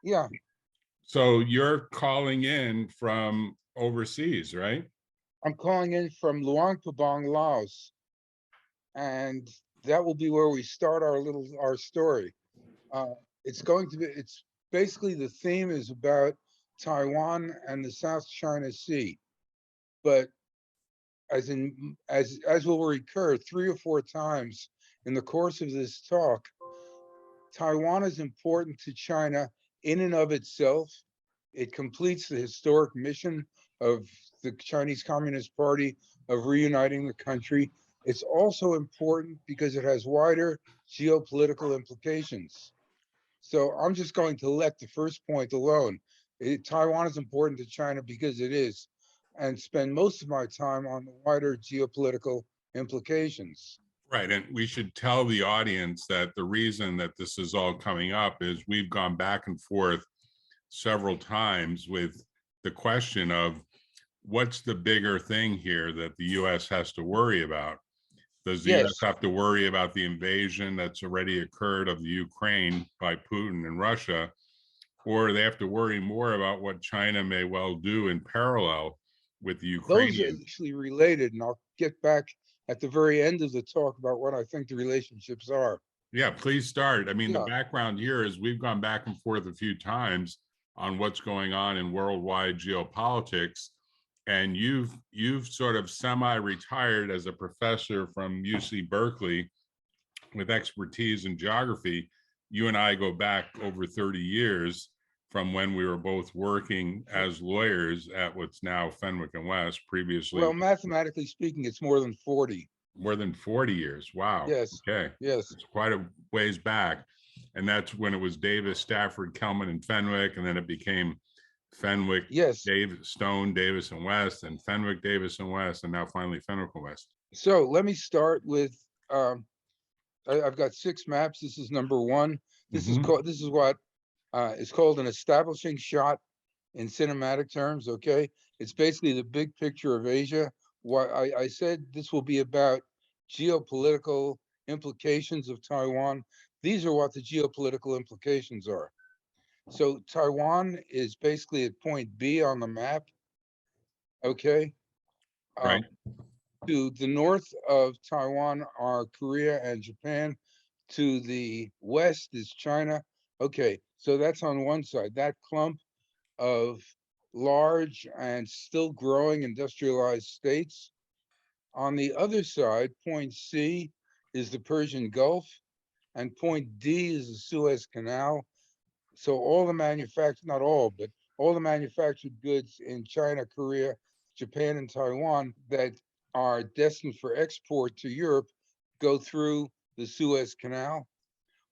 Yeah, So you're calling in from overseas, right? I'm calling in from Luang Prabang, Laos, and that will be where we start our story. Uh, it's basically the theme is about Taiwan and the South China Sea, but as will recur 3 or 4 times in the course of this talk, Taiwan is important to China in and of itself. It completes the historic mission of the Chinese Communist Party of reuniting the country. It's also important because it has wider geopolitical implications. So I'm just going to let the first point alone. Taiwan is important to China because it is, and spend most of my time on the wider geopolitical implications. Right. And we should tell the audience that the reason that this is all coming up is we've gone back and forth several times with the question of what's the bigger thing here that the US has to worry about? Does the US Yes, have to worry about the invasion that's already occurred of the Ukraine by Putin and Russia? Or they have to worry more about what China may well do in parallel with the those are Ukrainians? actually related, and I'll get back at the very end of the talk about what I think the relationships are. Yeah, please start. I mean, the Yeah, background here is we've gone back and forth a few times on what's going on in worldwide geopolitics, and you've sort of semi-retired as a professor from UC Berkeley with expertise in geography. You and I go back over 30 years from when we were both working as lawyers at what's now Fenwick and West, previously well, mathematically speaking, it's more than 40. more than 40 years. Wow. Yes, Okay. yes, It's quite a ways back. And that's when it was Davis, Stafford, Kelman, and Fenwick. And then it became Fenwick, yes. Davis, Stone, Davis, and West, and Fenwick, Davis, and West, and now finally Fenwick and West. So let me start with I've got 6 maps. This is number one. Mm-hmm. This is what is called an establishing shot in cinematic terms. Okay, it's basically the big picture of Asia. Why I said this will be about geopolitical implications of Taiwan. These are what the geopolitical implications are. So Taiwan is basically at point B on the map. Okay, Right. um, to the north of Taiwan are Korea and Japan. To the west is China. Okay, so that's on one side, that clump of large and still growing industrialized states. On the other side, point C is the Persian Gulf, and point D is the Suez Canal. So all the manufactured, not all, but all the manufactured goods in China, Korea, Japan, and Taiwan that are destined for export to Europe go through the Suez Canal.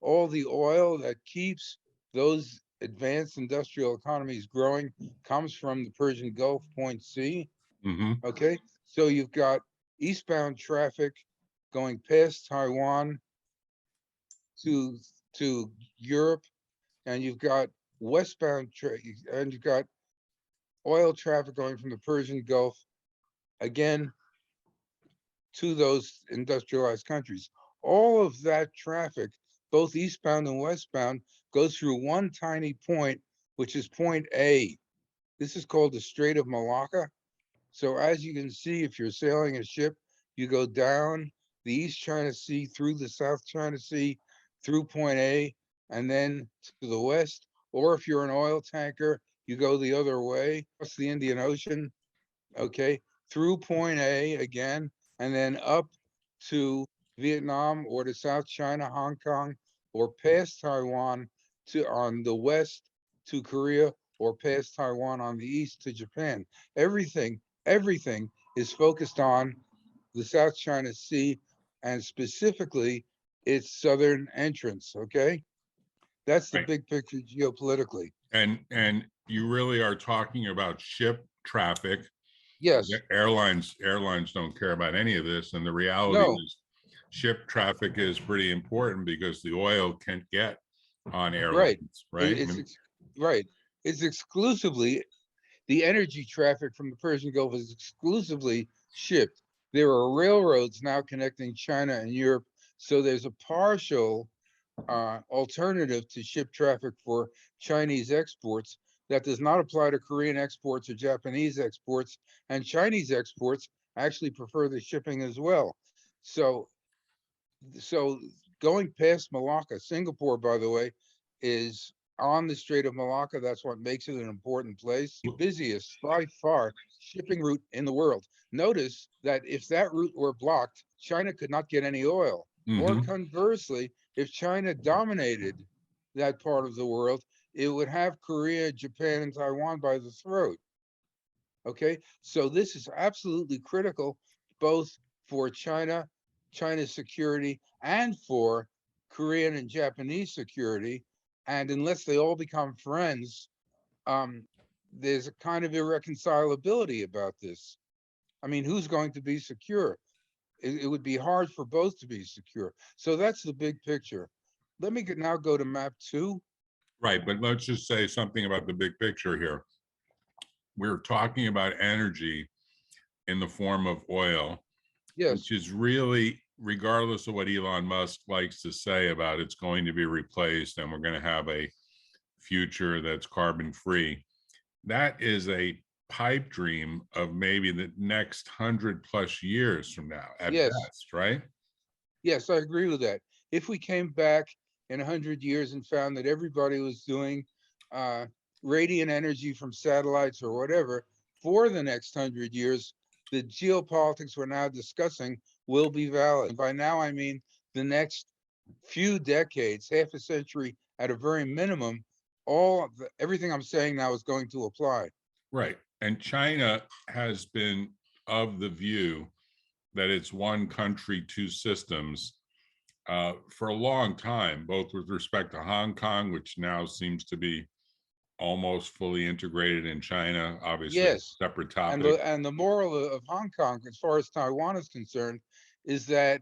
All the oil that keeps those advanced industrial economies growing comes from the Persian Gulf, point C. Mm-hmm. Okay, so you've got eastbound traffic going past Taiwan to to Europe, and you've got and you've got oil traffic going from the Persian Gulf again to those industrialized countries. All of that traffic, both eastbound and westbound, goes through one tiny point, which is point A. This is called the Strait of Malacca. So as you can see, if you're sailing a ship, you go down the East China Sea through the South China Sea through point A and then to the west. Or if you're an oil tanker, you go the other way across the Indian Ocean, okay, through point A again, and then up to Vietnam or to South China, Hong Kong, or past Taiwan to on the west to Korea, or past Taiwan on the east to Japan. Everything is focused on the South China Sea and specifically its southern entrance. Okay, that's the Right. big picture geopolitically. And you really are talking about ship traffic. Yes, Airlines don't care about any of this, and the reality no, is ship traffic is pretty important because the oil can't get on right. airlines, It, right? I it's mean, ex- right. It's exclusively the energy traffic from the Persian Gulf is exclusively shipped. There are railroads now connecting China and Europe, so there's a partial alternative to ship traffic for Chinese exports that does not apply to Korean exports or Japanese exports, and Chinese exports actually prefer the shipping as well. So, so going past Malacca, Singapore, by the way, is on the Strait of Malacca. That's what makes it an important place. Busiest by far shipping route in the world. Notice that if that route were blocked, China could not get any oil. Or Mhm. conversely, if China dominated that part of the world, it would have Korea, Japan, and Taiwan by the throat. Okay, so this is absolutely critical, both for China, China's security, and for Korean and Japanese security. And unless they all become friends, there's a kind of irreconcilability about this. I mean, who's going to be secure? It would be hard for both to be secure. So that's the big picture. Let me now go to map 2. Right, but let's just say something about the big picture here. We're talking about energy in the form of oil, which Yes, is really, regardless of what Elon Musk likes to say about it's going to be replaced and we're going to have a future that's carbon free. That is a pipe dream of maybe the next 100+ years from now at yes, best, right? yes, I agree with that. If we came back in 100 years and found that everybody was doing uh, radiant energy from satellites or whatever for the next 100 years, the geopolitics we're now discussing will be valid. And by now, I mean the next few decades, half a century at a very minimum. Everything I'm saying now is going to apply. Right. And China has been of the view that it's one country, two systems for a long time, both with respect to Hong Kong, which now seems to be almost fully integrated in China, obviously a Yes, separate and topic. the moral of Hong Kong, as far as Taiwan is concerned, is that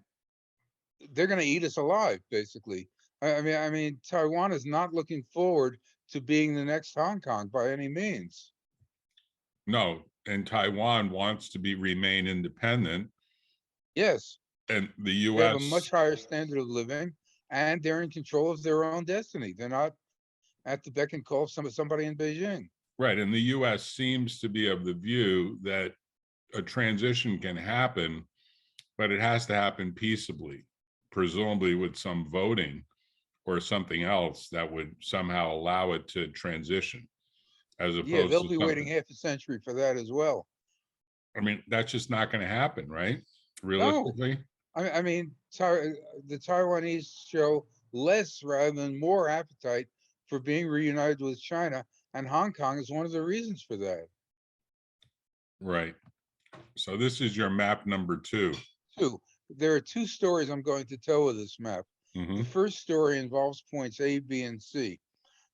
they're going to eat us alive, basically. I mean, Taiwan is not looking forward to being the next Hong Kong by any means. No, and Taiwan wants to be remain independent, Yes, and the they have a US, much higher standard of living, and they're in control of their own destiny. They're not at the beck and call of somebody in Beijing. right, and the US seems to be of the view that a transition can happen, but it has to happen peaceably, presumably with some voting or something else that would somehow allow it to transition, as Yeah, opposed they'll to be waiting something. half a century for that as well. I mean, that's just not going to happen, right? No, Realistically. I mean, the Taiwanese show less rather than more appetite for being reunited with China, and Hong Kong is one of the reasons for that. Right. So this is your map number 2. Two, there are two stories I'm going to tell with this map. The Mm-hmm. first story involves points A, B, and C.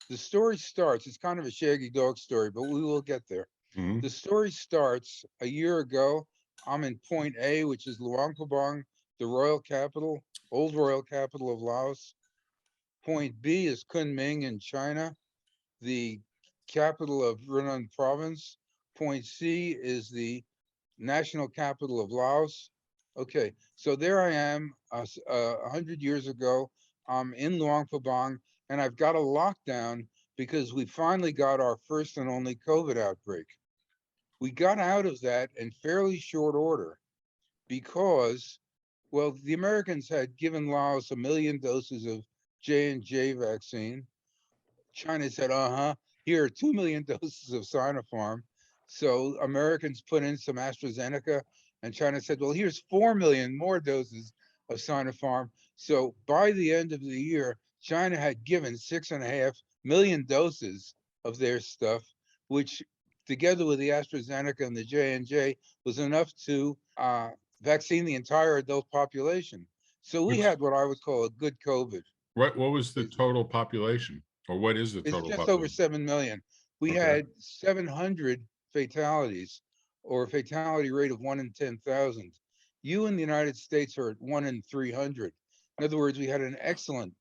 The story starts, it's kind of a shaggy dog story, but we will get there. Mm-hmm. The story starts a year ago. I'm in point A, which is Luang Prabang, the royal capital, old royal capital of Laos. Point B is Kunming in China, the capital of Yunnan province. Point C is the national capital of Laos. Okay, so there I am 100 years ago. I'm in Luang Prabang, and I've got a lockdown because we finally got our first and only COVID outbreak. We got out of that in fairly short order because, well, the Americans had given Laos 1 million doses of J&J vaccine. China said, uh-huh, here are 2 million doses of Sinopharm. So Americans put in some AstraZeneca, and China said, well, here's 4 million more doses of Sinopharm. So by the end of the year, China had given 6.5 million doses of their stuff, which together with the AstraZeneca and the J&J was enough to vaccine the entire adult population. So we Which had what I would call a good COVID. what was the total population, or what is the It's total just over population? 7 million. We Okay. had 700 fatalities, or a fatality rate of 1 in 10,000. You in the United States are at 1 in 300. In other words, we had an excellent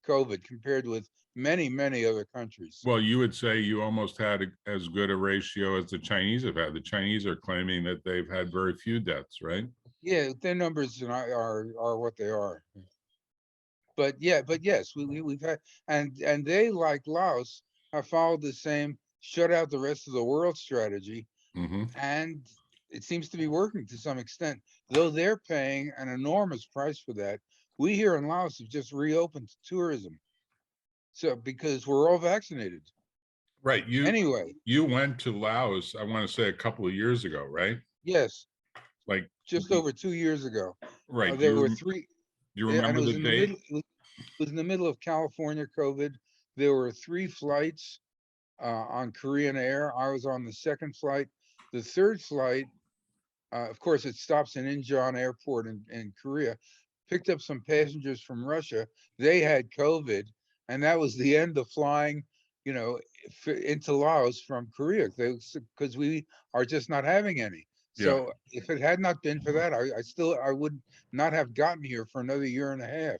COVID compared with many, many other countries. Well, you would say you almost had as good a ratio as the Chinese have had. The Chinese are claiming that they've had very few deaths, right? Yeah, their numbers are what they are. but yes, we've had, and they, like Laos, have followed the same shut out the rest of the world strategy, Hmm. and it seems to be working to some extent, though they're paying an enormous price for that. We here in Laos have just reopened tourism, so because we're all vaccinated. Right. Anyway, You went to Laos, I want to say a couple of years ago, right? yes, Like, just over 2 years ago. right. There were three, Do you and remember it the was in the middle. date? It was in the middle of California COVID. There were three flights on Korean Air. I was on the second flight. The third flight, of course, it stops in Incheon Airport in Korea. Picked up some passengers from Russia. They had COVID, and that was the end of flying, you know, into Laos from Korea, because we are just not having any. Yeah. So if it had not been for that, I would not have gotten here for another year and a half.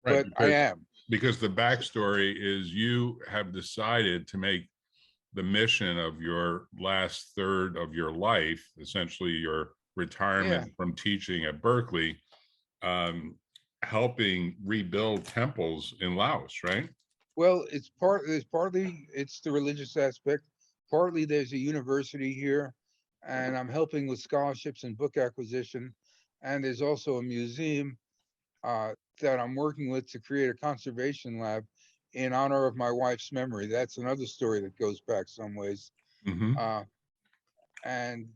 Right. But I am. Because the backstory is you have decided to make the mission of your last third of your life, essentially your Yeah. retirement from teaching at Berkeley, um, helping rebuild temples in Laos, right? Well, it's partly it's the religious aspect. Partly there's a university here, and I'm helping with scholarships and book acquisition. And there's also a museum that I'm working with to create a conservation lab in honor of my wife's memory. That's another story that goes back some ways. Hmm. Uh, and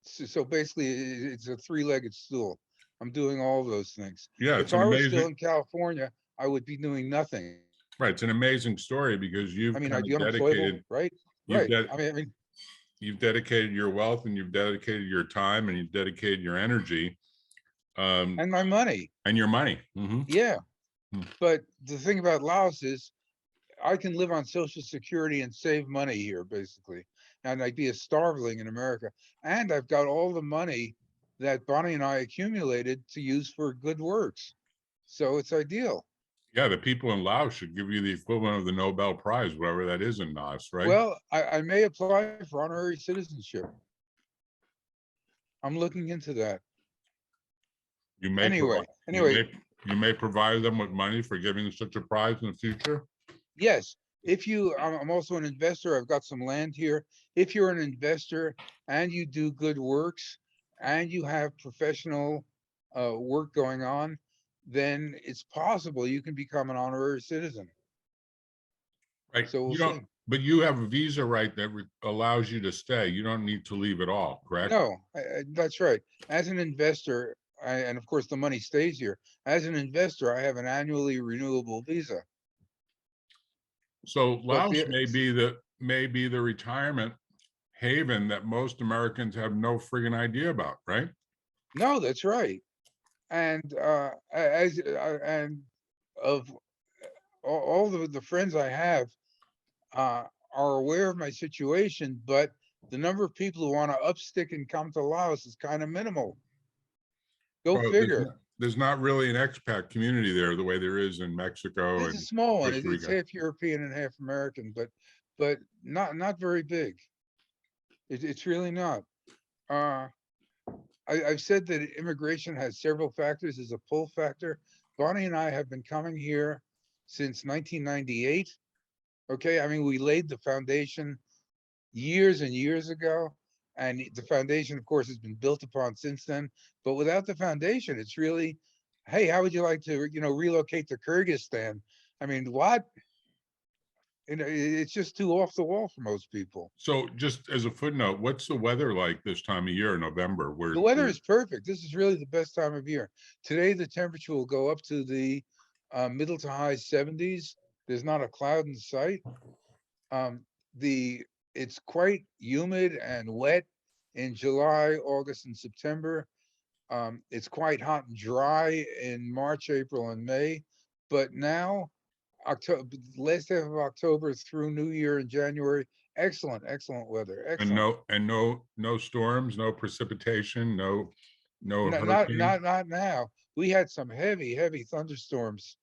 so basically, it's a three-legged stool. I'm doing all those things. Yeah, it's If an I were still amazing, in California, I would be doing nothing. right. It's an amazing story because I you've mean, kind I'd be of unemployable, dedicated, right? you've Right. de- I mean, you've dedicated your wealth and you've dedicated your time and you've dedicated your energy, um, and my money. and your money. Hmm. Yeah. But the thing about Laos is I can live on Social Security and save money here, basically. And I'd be a starveling in America. And I've got all the money that Bonnie and I accumulated to use for good works. So it's ideal. Yeah, the people in Laos should give you the equivalent of the Nobel Prize, whatever that is in Laos, right? Well, I may apply for honorary citizenship. I'm looking into that. You may provide Anyway, anyway, you may provide them with money for giving such a prize in the future. yes. If you, I'm also an investor. I've got some land here. If you're an investor and you do good works and you have professional work going on, then it's possible you can become an honorary citizen. Right. So we'll You don't, see. but you have a visa right that allows you to stay. You don't need to leave at all, correct? No, that's right. As an investor, and of course the money stays here. As an investor, I have an annually renewable visa. So But Laos may be the retirement haven that most Americans have no friggin' idea about, right? no, that's right. And and of all the friends I have uh, are aware of my situation, but the number of people who want to upstick and come to Laos is kind of minimal. Go Well, figure. there's not really an expat community there the way there is in Mexico There's a and small one. Costa It's Rica. half European and half American, but not very big. It's really not. Uh, I've said that immigration has several factors as a pull factor. Bonnie and I have been coming here since 1998. Okay, I mean, we laid the foundation years and years ago, and the foundation, of course, has been built upon since then. But without the foundation, it's really, hey, how would you like to, relocate to Kyrgyzstan? I mean, what? It's just too off the wall for most people. So just as a footnote, what's the weather like this time of year, November? The weather is perfect. This is really the best time of year. Today, the temperature will go up to the middle to high 70s. There's not a cloud in sight. Um, the it's quite humid and wet in July, August, and September. It's quite hot and dry in March, April, and May. But now, October, last half of October through New Year in January, excellent weather. And Excellent. no storms, no precipitation, no No, hurricane. not now. We had some heavy thunderstorms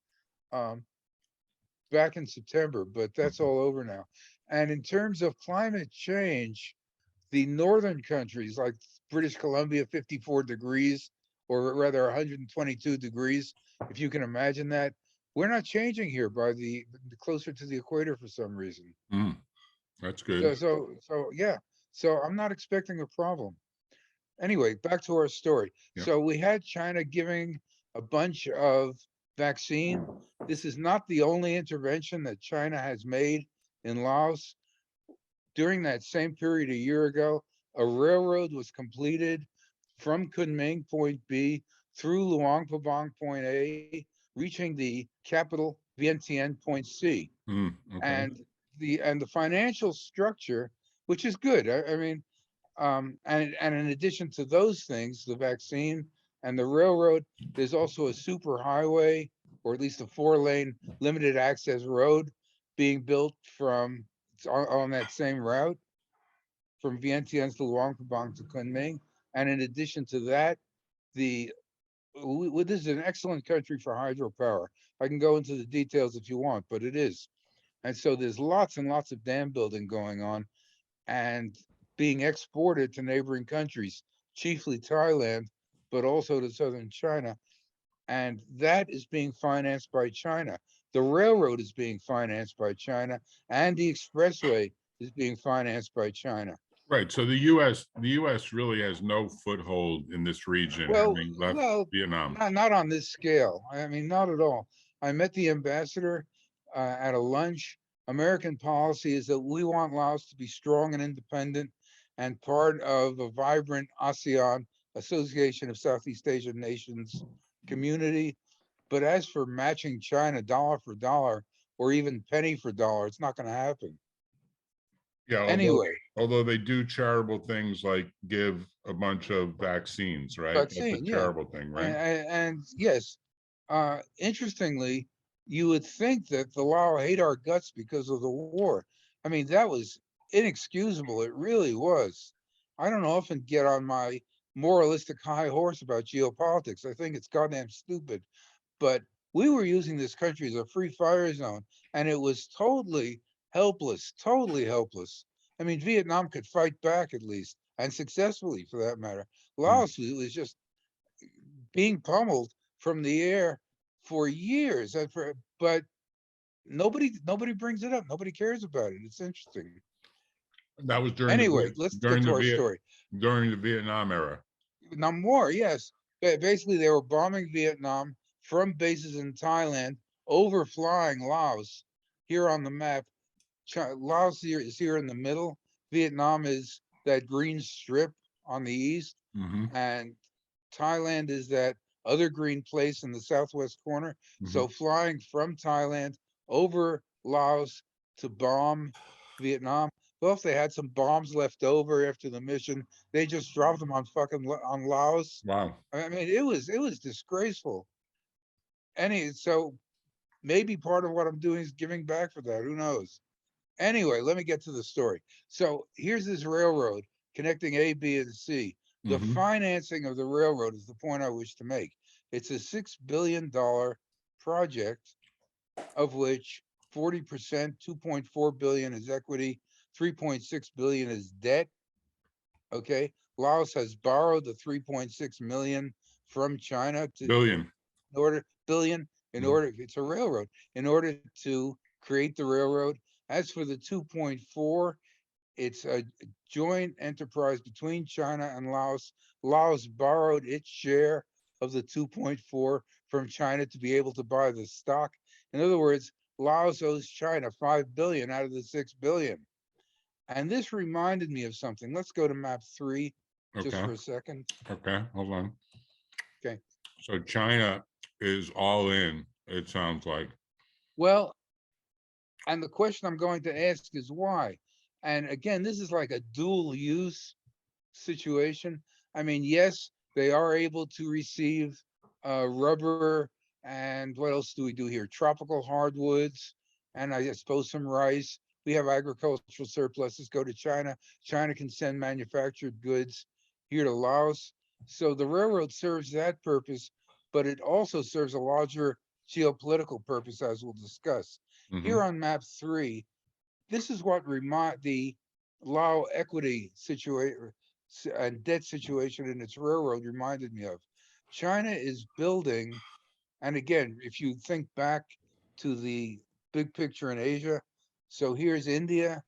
back in September, but that's all over now. And in terms of climate change, the northern countries like British Columbia, 54 degrees or rather 122 degrees, if you can imagine that. We're not changing here by the closer to the equator for some reason. Mm, that's good. So yeah. So I'm not expecting a problem. Anyway, back to our story. Yep. So we had China giving a bunch of vaccine. This is not the only intervention that China has made in Laos. During that same period a year ago, a railroad was completed from Kunming, point B, through Luang Prabang, point A, reaching the capital Vientiane, point C. Okay. And the financial structure, which is good. I mean, and in addition to those things, the vaccine and the railroad, there's also a super highway, or at least a 4-lane limited access road being built on that same route from Vientiane to Luang Prabang to Kunming. And in addition to that, the this is an excellent country for hydropower. I can go into the details if you want, but it is. And so there's lots and lots of dam building going on and being exported to neighboring countries, chiefly Thailand, but also to southern China. And that is being financed by China. The railroad is being financed by China, and the expressway is being financed by China. Right. So the U.S. really has no foothold in this region, Well, having left well, Vietnam. not on this scale. I mean, not at all. I met the ambassador at a lunch. American policy is that we want Laos to be strong and independent and part of a vibrant ASEAN, Association of Southeast Asian Nations community. But as for matching China dollar for dollar or even penny for dollar, it's not going to happen. Yeah, Anyway, although they do charitable things like give a bunch of vaccines, right? That's a vaccine, yeah. charitable thing, right? And yes, interestingly, you would think that the Lao hate our guts because of the war. I mean, that was inexcusable. It really was. I don't often get on my moralistic high horse about geopolitics. I think it's goddamn stupid. But we were using this country as a free fire zone, and it was totally helpless, totally helpless. I mean, Vietnam could fight back at least, and successfully for that matter. Mm. Laos was just being pummeled from the air for years. But nobody brings it up. Nobody cares about it. It's interesting. That was Anyway, let's get to our story. During the Vietnam era. Now more, yes. Basically, they were bombing Vietnam from bases in Thailand, overflying Laos. Here on the map, Laos is here in the middle. Vietnam is that green strip on the east, Hmm. and Thailand is that other green place in the southwest corner. Hmm. So flying from Thailand over Laos to bomb Vietnam. Well, if they had some bombs left over after the mission, they just dropped them on on Laos. Wow. I mean, it was disgraceful. So maybe part of what I'm doing is giving back for that. Who knows? Anyway, let me get to the story. So here's this railroad connecting A, B, and C. The Hmm. financing of the railroad is the point I wish to make. It's a $6 billion project, of which 40%, 2.4 billion is equity, 3.6 billion is debt. Okay. Laos has borrowed the 3.6 million from China Billion. in order billion in Mm. order it's a railroad in order to create the railroad. As for the 2.4, it's a joint enterprise between China and Laos. Laos borrowed its share of the 2.4 from China to be able to buy the stock. In other words, Laos owes China 5 billion out of the 6 billion. And this reminded me of something. Let's go to map 3 just Okay. for a second. Okay. Hold on. Okay. So China is all in, it sounds like. Well, and the question I'm going to ask is why? And again, this is like a dual use situation. I mean, yes, they are able to receive rubber and what else do we do here? Tropical hardwoods, and I suppose some rice. We have agricultural surpluses go to China. China can send manufactured goods here to Laos. So the railroad serves that purpose, but it also serves a larger geopolitical purpose, as we'll discuss. Hmm. Here on map 3, this is what the Lao equity situation and debt situation in its railroad reminded me of. China is building, and again, if you think back to the big picture in Asia, so here's India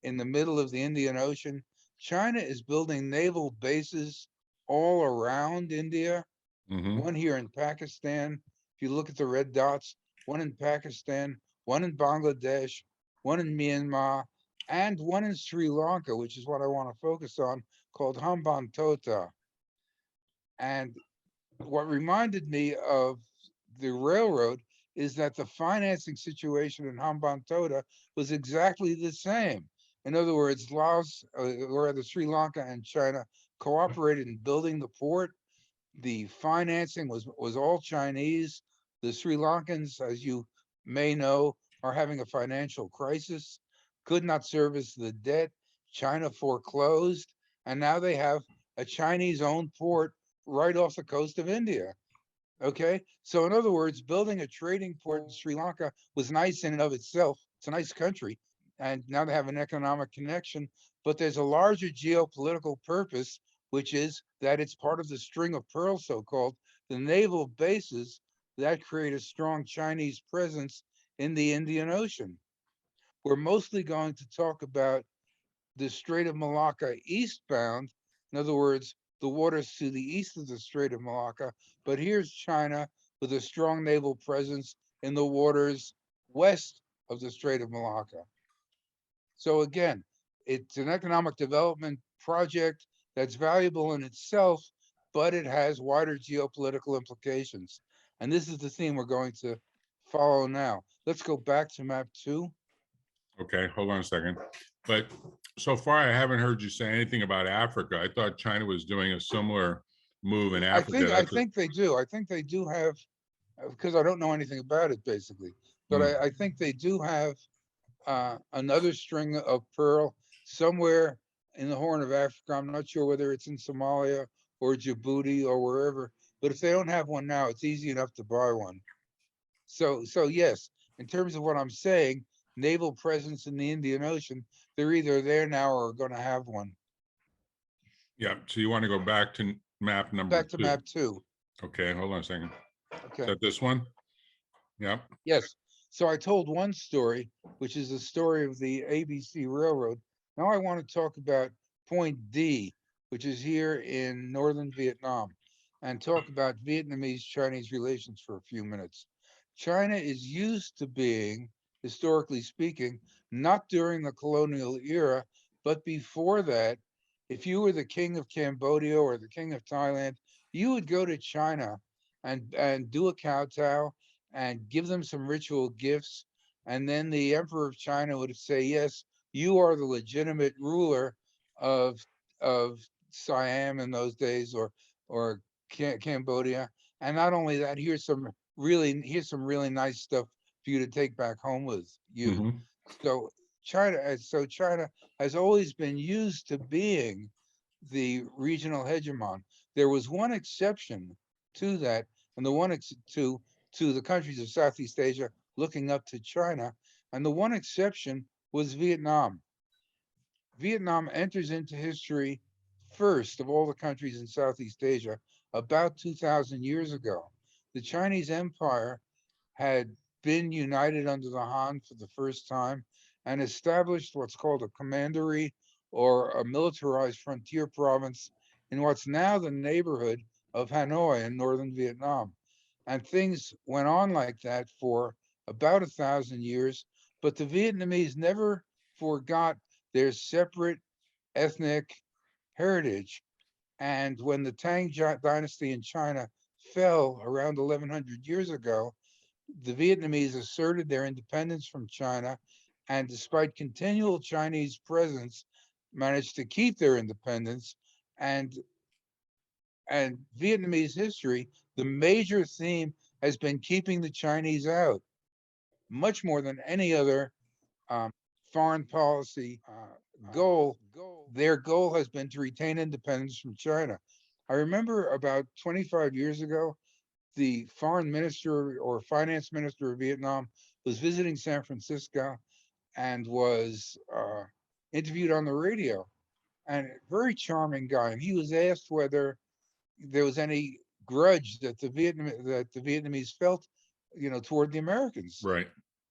in the middle of the Indian Ocean. China is building naval bases all around India, Hmm. one here in Pakistan. If you look at the red dots, one in Pakistan, one in Bangladesh, one in Myanmar, and one in Sri Lanka, which is what I want to focus on, called Hambantota. And what reminded me of the railroad is that the financing situation in Hambantota was exactly the same. In other words, Laos, or rather Sri Lanka and China cooperated in building the port. The financing was all Chinese. The Sri Lankans, as you may know, are having a financial crisis, could not service the debt. China foreclosed, and now they have a Chinese owned port right off the coast of India. Okay. So, in other words, building a trading port in Sri Lanka was nice in and of itself. It's a nice country. And now they have an economic connection. But there's a larger geopolitical purpose, which is that it's part of the string of pearls, so called, the naval bases that create a strong Chinese presence in the Indian Ocean. We're mostly going to talk about the Strait of Malacca eastbound, in other words, the waters to the east of the Strait of Malacca. But here's China with a strong naval presence in the waters west of the Strait of Malacca. So again, it's an economic development project that's valuable in itself, but it has wider geopolitical implications. And this is the theme we're going to follow now. Let's go back to map 2. Okay, hold on a second. But so far, I haven't heard you say anything about Africa. I thought China was doing a similar move in I Africa. think I That's a, think they do. I think they do have, because I don't know anything about it basically, but mm, I think they do have another string of pearl somewhere in the Horn of Africa. I'm not sure whether it's in Somalia or Djibouti or wherever, but if they don't have one now, it's easy enough to buy one. So yes, in terms of what I'm saying, naval presence in the Indian Ocean, they're either there now or going to have one. yeah. So you want to go back to map number Back to two? map 2. Okay, hold on a second. Is Okay. that this one? Yeah. Yes. So I told one story, which is the story of the ABC Railroad. Now I want to talk about Point D, which is here in northern Vietnam, and talk about Vietnamese Chinese relations for a few minutes. China is used to being, historically speaking, not during the colonial era, but before that, if you were the king of Cambodia or the king of Thailand, you would go to China and do a kowtow and give them some ritual gifts. And then the emperor of China would say, yes, you are the legitimate ruler of of Siam in those days, or Cambodia. And not only that, here's some really nice stuff for you to take back home with you. Hmm. So China has always been used to being the regional hegemon. There was one exception to that, and the one to the countries of Southeast Asia looking up to China, and the one exception was Vietnam. Vietnam enters into history first of all the countries in Southeast Asia about 2,000 years ago. The Chinese Empire had been united under the Han for the first time and established what's called a commandery or a militarized frontier province in what's now the neighborhood of Hanoi in northern Vietnam. And things went on like that for about 1,000 years, but the Vietnamese never forgot their separate ethnic heritage. And when the Tang dynasty in China fell around 1,100 years ago, the Vietnamese asserted their independence from China, and despite continual Chinese presence, managed to keep their independence. And and Vietnamese history, the major theme has been keeping the Chinese out, much more than any other um, foreign policy goal. Their goal has been to retain independence from China. I remember about 25 years ago, the foreign minister or finance minister of Vietnam was visiting San Francisco and was interviewed on the radio. And very charming guy. And he was asked whether there was any grudge that the Vietnamese felt, toward the Americans. Right.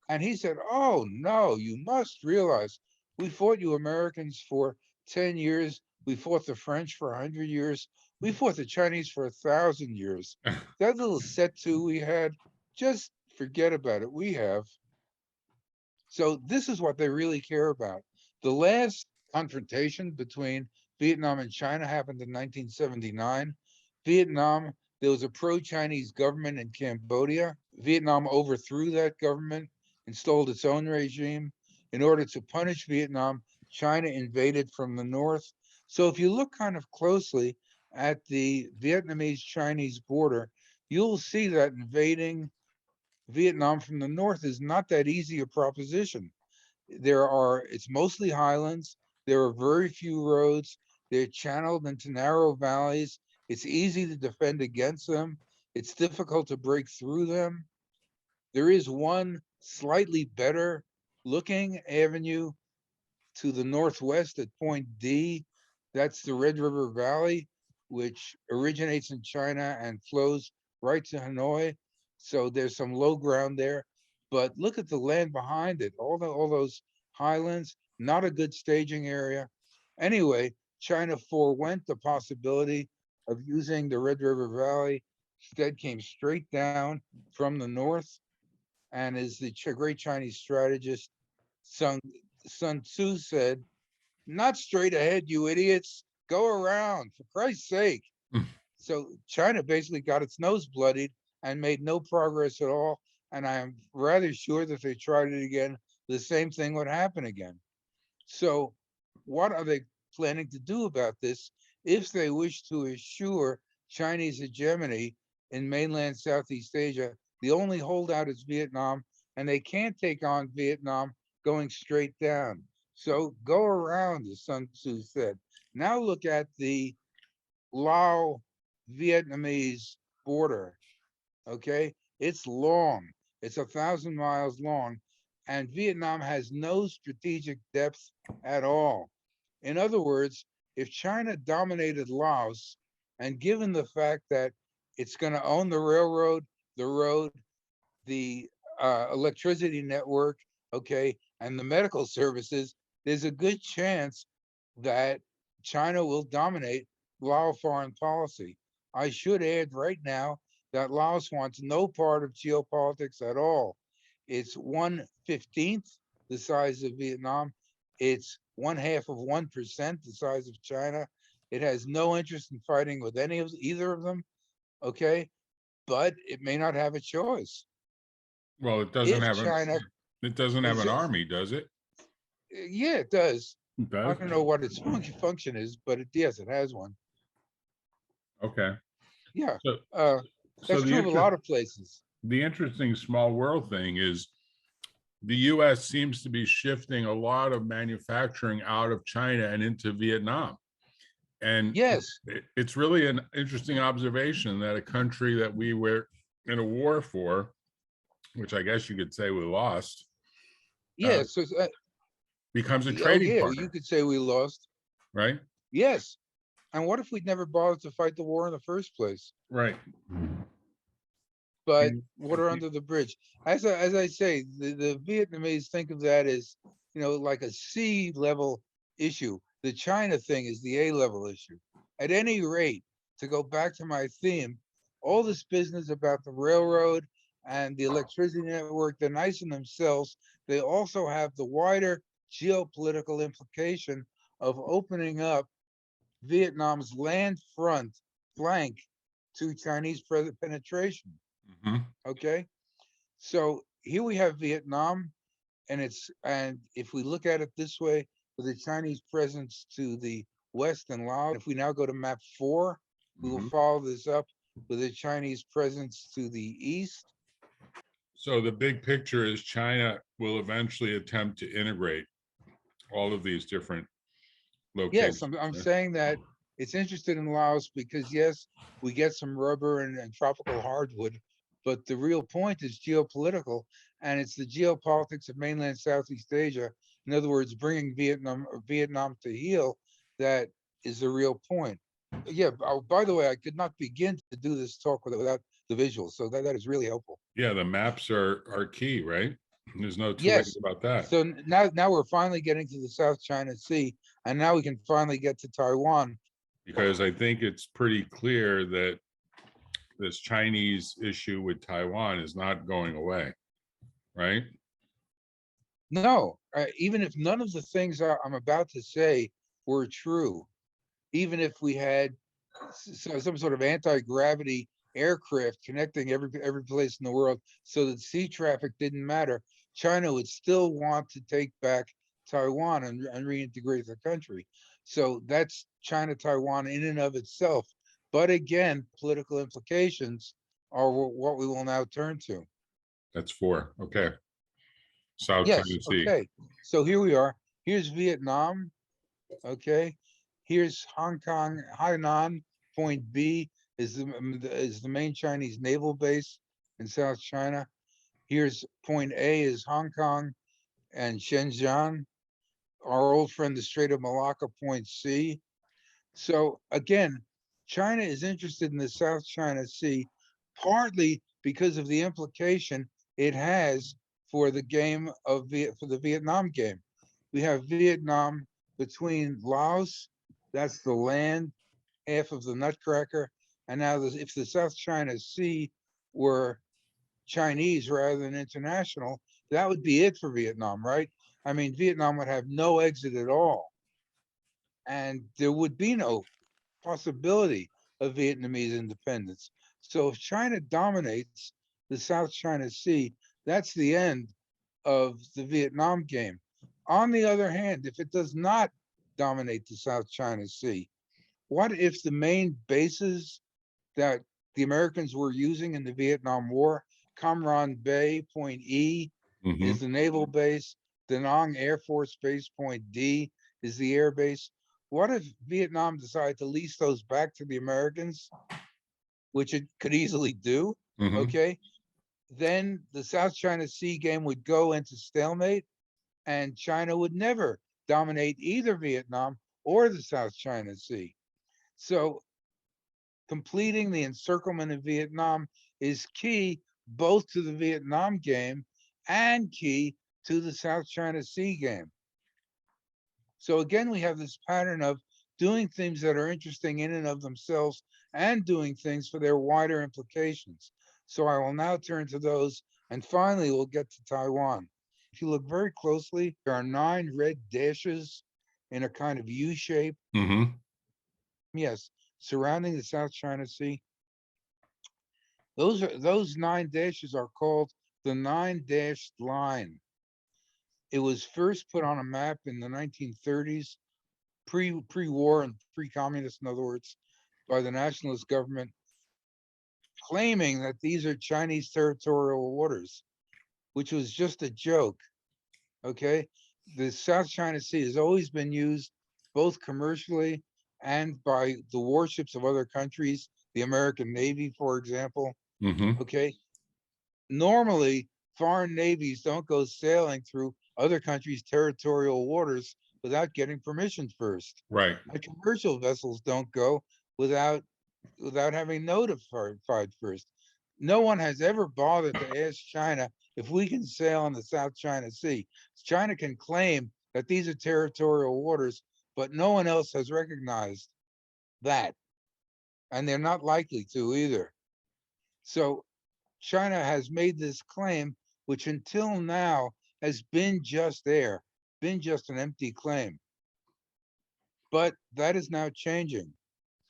And he said, "Oh no, you must realize we fought you Americans for 10 years. We fought the French for 100 years. We fought the Chinese for 1,000 years. That little set to we had, just forget about it. We have." So this is what they really care about. The last confrontation between Vietnam and China happened in 1979. Vietnam, there was a pro-Chinese government in Cambodia. Vietnam overthrew that government, installed its own regime. In order to punish Vietnam, China invaded from the north. So if you look kind of closely at the Vietnamese-Chinese border, you'll see that invading Vietnam from the north is not that easy a proposition. It's mostly highlands. There are very few roads. They're channeled into narrow valleys. It's easy to defend against them. It's difficult to break through them. There is one slightly better looking avenue to the northwest at Point D. That's the Red River Valley, which originates in China and flows right to Hanoi. So there's some low ground there. But look at the land behind it, all those highlands, not a good staging area. Anyway, China forewent the possibility of using the Red River Valley, instead came straight down from the north, and as the great Chinese strategist Sun, Sun Tzu said, "Not straight ahead, you idiots. Go around, for Christ's sake." So China basically got its nose bloodied and made no progress at all. And I am rather sure that if they tried it again, the same thing would happen again. So what are they planning to do about this if they wish to assure Chinese hegemony in mainland Southeast Asia? The only holdout is Vietnam, and they can't take on Vietnam going straight down. So go around, as Sun Tzu said. Now look at the Lao Vietnamese border. Okay, it's long. It's 1,000 miles long, and Vietnam has no strategic depth at all. In other words, if China dominated Laos, and given the fact that it's going to own the railroad, the road, the electricity network, okay, and the medical services, there's a good chance that China will dominate Lao foreign policy. I should add right now that Laos wants no part of geopolitics at all. It's 1/15 the size of Vietnam. It's 1/2 of 1% the size of China. It has no interest in fighting with either of them. Okay, but it may not have a choice. Well, If China, it doesn't have it's an just, army, does it? yeah, it does. It I does. don't know what its function is, but yes, it has one. Okay. Yeah, So, uh, so that's true of a lot of places. the interesting small world thing is the U.S. seems to be shifting a lot of manufacturing out of China and into Vietnam. And Yes, it's really an interesting observation that a country that we were in a war for, which I guess you could say we lost, uh, yes. So, becomes a oh trading yeah, well, you partner, could say we lost. right? Yes, and what if we'd never bothered to fight the war in the first place? Right. But And water under the bridge. As I say, the Vietnamese think of that as, like a sea level issue. The China thing is the A level issue. At any rate, to go back to my theme, all this business about the railroad and the electricity network, they're nice in themselves. They also have the wider geopolitical implication of opening up Vietnam's land flank to Chinese penetration. Mhm. Okay, so here we have Vietnam, and if we look at it this way, with the Chinese presence to the west and Laos, if we now go to map 4, we will Mhm. follow this up with the Chinese presence to the east. So the big picture is China will eventually attempt to integrate all of these different Yes, locations. I'm saying that it's interested in Laos because yes, we get some rubber and tropical hardwood, but the real point is geopolitical, and it's the geopolitics of mainland Southeast Asia. In other words, bringing Vietnam to heel, that is the real point. Yeah, oh, by the way, I could not begin to do this talk without the visuals, so that is really helpful. Yeah, the maps are key, right? There's no two ways Yes. about that. So now we're finally getting to the South China Sea, and now we can finally get to Taiwan. Because I think it's pretty clear that this Chinese issue with Taiwan is not going away, right? No, even if none of the things I'm about to say were true, even if we had some sort of anti-gravity aircraft connecting every place in the world so that sea traffic didn't matter, China would still want to take back Taiwan and reintegrate the country. So that's China Taiwan in and of itself. But again, political implications are what we will now turn to. That's four. Okay. South Yes, China Sea. okay. So here we are. Here's Vietnam. Okay. Here's Hong Kong, Hainan. Point B is the main Chinese naval base in South China. Here's point A is Hong Kong and Shenzhen. Our old friend, the Strait of Malacca, point C. So again, China is interested in the South China Sea, partly because of the implication it has for the game of for the Vietnam game. We have Vietnam between Laos, that's the land, half of the Nutcracker, and now if the South China Sea were Chinese rather than international, that would be it for Vietnam, right? I mean, Vietnam would have no exit at all, and there would be no possibility of Vietnamese independence. So if China dominates the South China Sea, that's the end of the Vietnam game. On the other hand, if it does not dominate the South China Sea, what if the main bases that the Americans were using in the Vietnam War, Cam Ranh Bay, point E, Hmm. is the naval base, Da Nang Air Force Base, point D, is the air base. What if Vietnam decided to lease those back to the Americans, which it could easily do? Hmm. Okay. Then the South China Sea game would go into stalemate, and China would never dominate either Vietnam or the South China Sea. So completing the encirclement of Vietnam is key both to the Vietnam game and key to the South China Sea game. So again, we have this pattern of doing things that are interesting in and of themselves and doing things for their wider implications. So I will now turn to those, and finally we'll get to Taiwan. If you look very closely, there are 9 red dashes in a kind of U shape. Hmm. Yes, surrounding the South China Sea. Those 9 dashes are called the 9-dashed line. It was first put on a map in the 1930s, pre-war and pre-communist, in other words, by the nationalist government, claiming that these are Chinese territorial waters, which was just a joke. Okay, the South China Sea has always been used both commercially and by the warships of other countries, the American Navy, for example. Hmm. Okay, normally foreign navies don't go sailing through other countries' territorial waters without getting permission first. Right. And commercial vessels don't go without having notified first. No one has ever bothered to ask China if we can sail on the South China Sea. China can claim that these are territorial waters, but no one else has recognized that, and they're not likely to either. So China has made this claim, which until now has been just there, been just an empty claim. But that is now changing.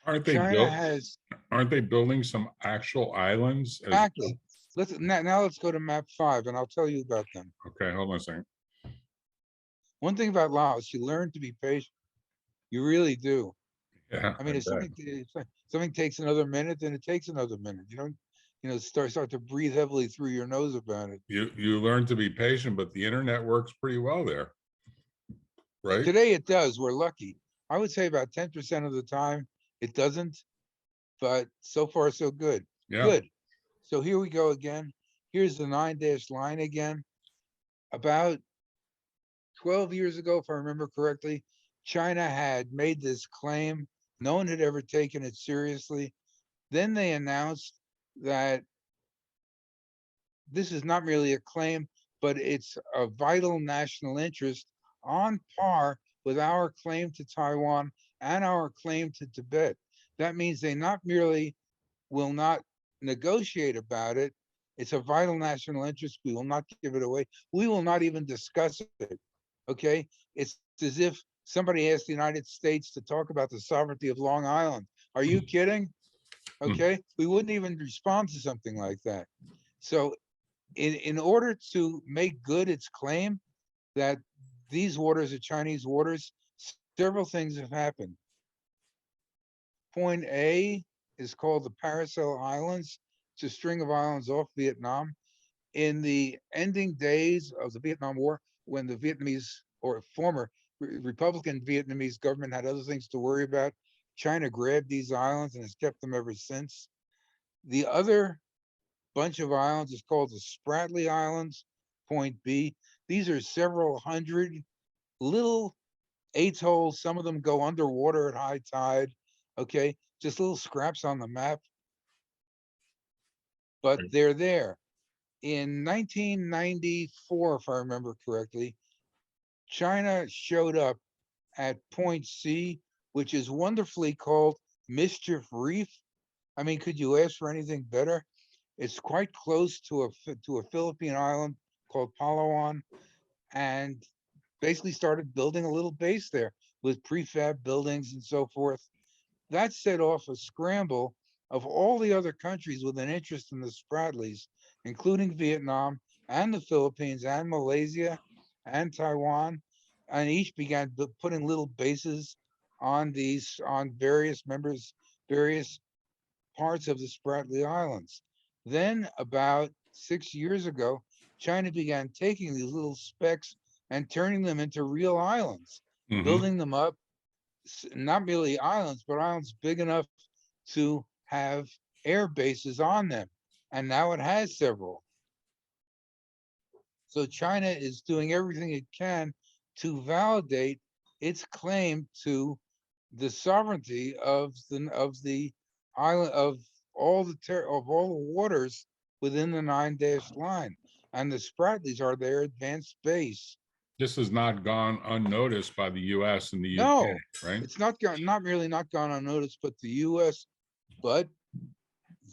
Aren't they China built? has Aren't they building some actual islands as well? exactly. Now let's go to map 5, and I'll tell you about them. Okay, hold on a second. One thing about Laos, you learn to be patient. You really do. Yeah, I I mean, bet. if something takes another minute, then it takes another minute. You don't, start to breathe heavily through your nose about it. You learn to be patient, but the internet works pretty well there, right? Today it does. We're lucky. I would say about 10% of the time it doesn't, but so far so good. Yeah. Good. So here we go again. Here's the 9-dash line again. About 12 years ago, if I remember correctly, China had made this claim No one had ever taken it seriously. Then they announced that this is not merely a claim, but it's a vital national interest on par with our claim to Taiwan and our claim to Tibet. That means they not merely will not negotiate about it, it's a vital national interest. We will not give it away. We will not even discuss it. Okay? It's as if somebody asked the United States to talk about the sovereignty of Long Island. Are you kidding? Okay? We wouldn't even respond to something like that. So in order to make good its claim that these waters are Chinese waters, several things have happened. Point A is called the Paracel Islands. It's a string of islands off Vietnam. In the ending days of the Vietnam War, when the Vietnamese or former Republican Vietnamese government had other things to worry about, China grabbed these islands and has kept them ever since. The other bunch of islands is called the Spratly Islands, point B. These are several hundred little atolls. Some of them go underwater at high tide. Okay, just little scraps on the map, but they're there. In 1994, if I remember correctly, China showed up at point C, which is wonderfully called Mischief Reef. I mean, could you ask for anything better? It's quite close to a Philippine island called Palawan, and basically started building a little base there with prefab buildings and so forth. That set off a scramble of all the other countries with an interest in the Spratlys, including Vietnam and the Philippines and Malaysia and Taiwan, and each began putting little bases on various parts of the Spratly Islands. Then, about 6 years ago, China began taking these little specks and turning them into real islands, Mhm. building them up, not merely islands, but islands big enough to have air bases on them. And now it has several. So China is doing everything it can to validate its claim to the sovereignty of the island of of all the waters within the 9 dash line, and the Spratlys are their advanced base. This has not gone unnoticed by the US and the UK, No, right? it's not merely not gone unnoticed, but but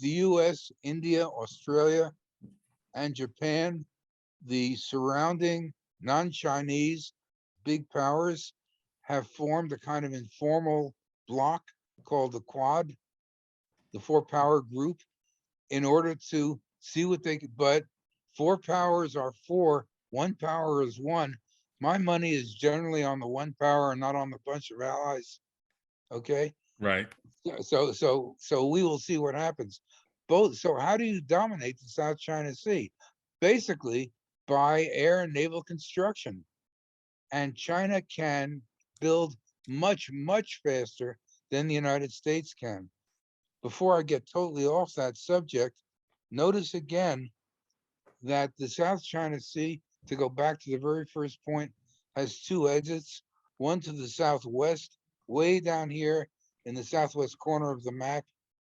the U.S., India, Australia, and Japan, the surrounding non-Chinese big powers, have formed a kind of informal bloc called the Quad, the four power group, in order to see what they could. But four powers are four, one power is one. My money is generally on the one power and not on the bunch of allies. Okay. Right. So we will see what happens. So how do you dominate the South China Sea? Basically by air and naval construction. And China can build much faster than the United States can. Before I get totally off that subject, notice again that the South China Sea, to go back to the very first point, has two exits, one to the southwest, way down here in the southwest corner of the map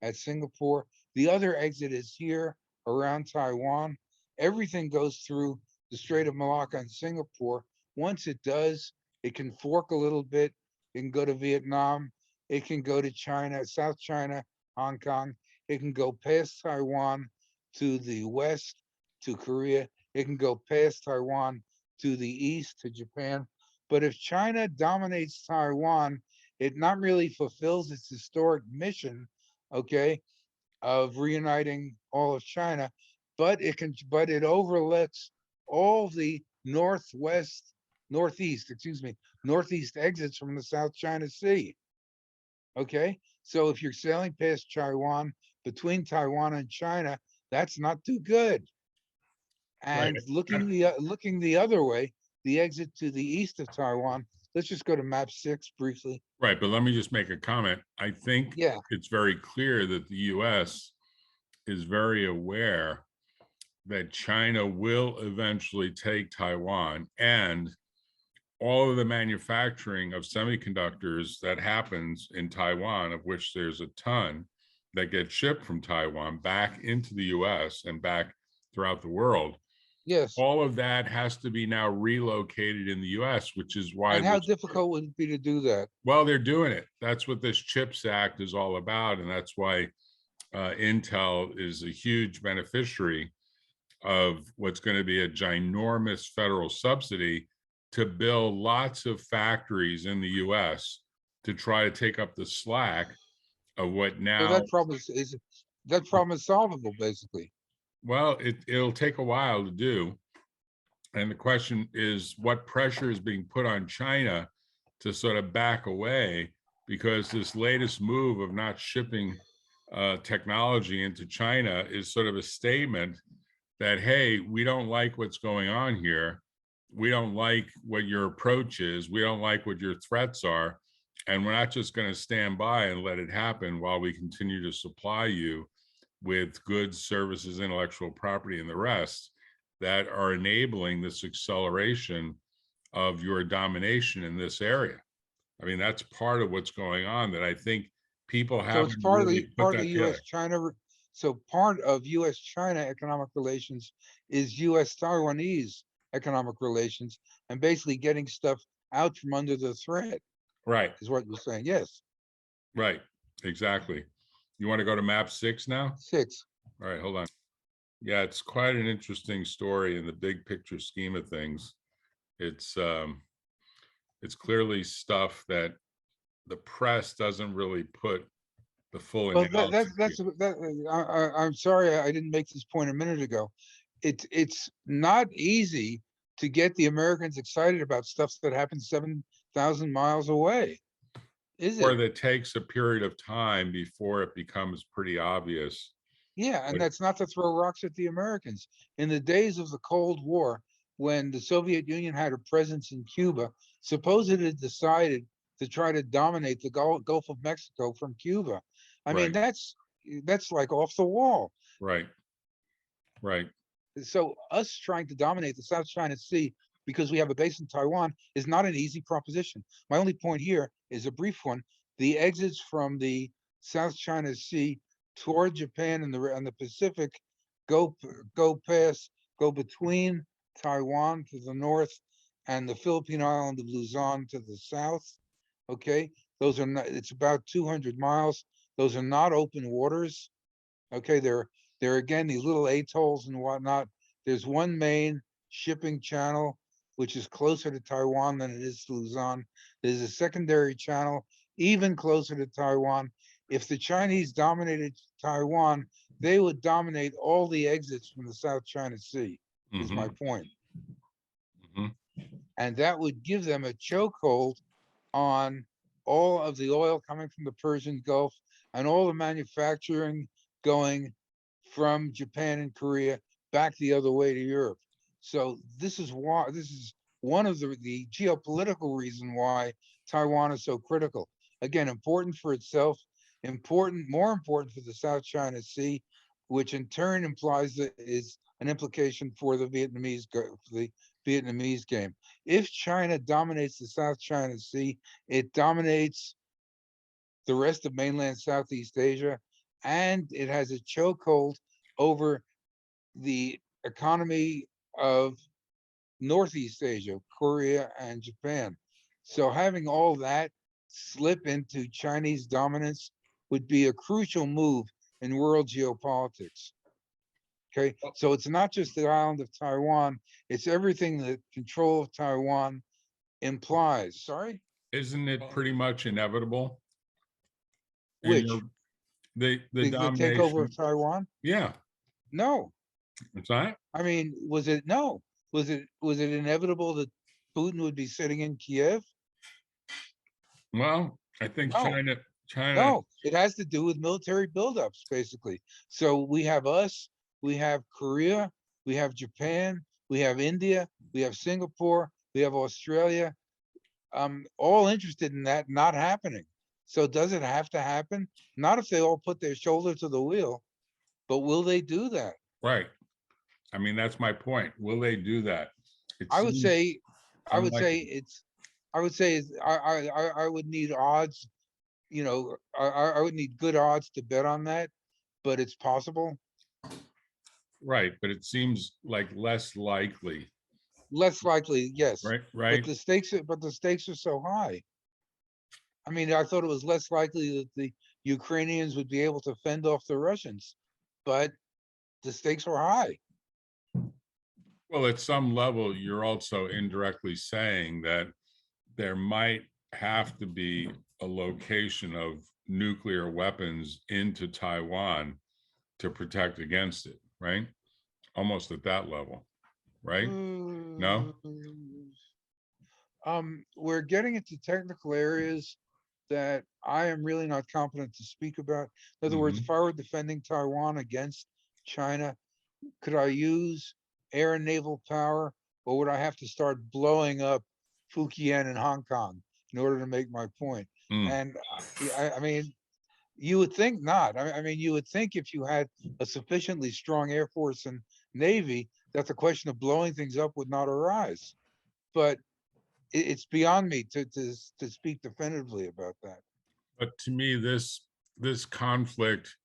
at Singapore. The other exit is here around Taiwan. Everything goes through the Strait of Malacca and Singapore. Once it does, it can fork a little bit. It can go to Vietnam. It can go to China, South China, Hong Kong. It can go past Taiwan to the west to Korea. It can go past Taiwan to the east to Japan. But if China dominates Taiwan, it not really fulfills its historic mission, okay, of reuniting all of China, but it overlooks all the northeast exits from the South China Sea. Okay, so if you're sailing past Taiwan, between Taiwan and China, that's not too good. Right. And looking the other way, the exit to the east of Taiwan. Let's just go to map 6 briefly. Right. But let me just make a comment. I think Yeah, it's very clear that the US is very aware that China will eventually take Taiwan. And all of the manufacturing of semiconductors that happens in Taiwan, of which there's a ton that get shipped from Taiwan back into the US and back throughout the world, Yes. all of that has to be now relocated in the US, which is why And how this, difficult would it be to do that? well, they're doing it. That's what this CHIPS Act is all about. And that's why Intel is a huge beneficiary of what's going to be a ginormous federal subsidy to build lots of factories in the US to try to take up the slack of what So now, that problem is that problem is solvable, basically. well, it'll take a while to do. And the question is what pressure is being put on China to sort of back away, because this latest move of not shipping technology into China is sort of a statement that, hey, we don't like what's going on here. We don't like what your approach is. We don't like what your threats are. And we're not just going to stand by and let it happen while we continue to supply you with goods, services, intellectual property, and the rest that are enabling this acceleration of your domination in this area. I mean, that's part of what's going on that I think people So it's haven't really put part of that the together. U.S.-China. So part of U.S.-China economic relations is U.S.-Taiwanese economic relations, and basically getting stuff out from under the threat Right, is what you're saying. Yes. right, exactly. You want to go to map 6 now? 6. All right, hold on. Yeah, it's quite an interesting story in the big picture scheme of things. It's clearly stuff that the press doesn't really put the full Well, analysis here. I'm sorry I didn't make this point a minute ago. It's not easy to get the Americans excited about stuff that happens 7,000 miles away, is Or it? that takes a period of time before it becomes pretty obvious. Yeah, and But that's not to throw rocks at the Americans. In the days of the Cold War, when the Soviet Union had a presence in Cuba, suppose it had decided to try to dominate the Gulf of Mexico from Cuba. I mean, right, that's like off the wall. right, right, So us trying to dominate the South China Sea because we have a base in Taiwan is not an easy proposition. My only point here is a brief one. The exits from the South China Sea toward Japan and the Pacific go go between Taiwan to the north and the Philippine island of Luzon to the south. Okay, those are not. It's about 200 miles. Those are not open waters. Okay, they're again these little atolls and whatnot. There's one main shipping channel which is closer to Taiwan than it is to Luzon. There's a secondary channel even closer to Taiwan. If the Chinese dominated Taiwan, they would dominate all the exits from the South China Sea, is my hmm point. hmm And that would give them a chokehold on all of the oil coming from the Persian Gulf and all the manufacturing going from Japan and Korea back the other way to Europe. So this is one of the geopolitical reason why Taiwan is so critical. Again, important for itself, more important for the South China Sea, which in turn implies that is an implication for the Vietnamese game. If China dominates the South China Sea, it dominates the rest of mainland Southeast Asia, and it has a chokehold over the economy of Northeast Asia, Korea and Japan. So having all that slip into Chinese dominance would be a crucial move in world geopolitics. Okay, so it's not just the island of Taiwan, it's everything that control of Taiwan implies. Sorry? Isn't it pretty much inevitable in Which? your the The takeover of domination? Taiwan? Yeah, No. it's not. I mean, no? Was it inevitable that Putin would be sitting in Kiev? Well, I think No. China, No, it has to do with military buildups, basically. So we have us, we have Korea, we have Japan, we have India, we have Singapore, we have Australia, all interested in that not happening. So does it have to happen? Not if they all put their shoulder to the wheel, but will they do that? right. I mean, that's my point. Will they do that? It I would seems say, I would say unlikely. it's I would say I would need odds, I would need good odds to bet on that, but it's possible. Right, but it seems like less likely, Less likely, yes, right? but Right. the stakes are so high. I mean, I thought it was less likely that the Ukrainians would be able to fend off the Russians, but the stakes were high. Well, at some level, you're also indirectly saying that there might have to be a location of nuclear weapons into Taiwan to protect against it, right? Almost at that level, right? No? Mm, we're getting into technical areas that I am really not competent to speak about. In other words, Hmm. if I were defending Taiwan against China, could I use air and naval power, or would I have to start blowing up Fujian and Hong Kong in order to make my point? Mm. And I mean, you would think not. I mean, you would think if you had a sufficiently strong Air Force and Navy, that the question of blowing things up would not arise. But it's beyond me to speak definitively about that. But to me, this conflict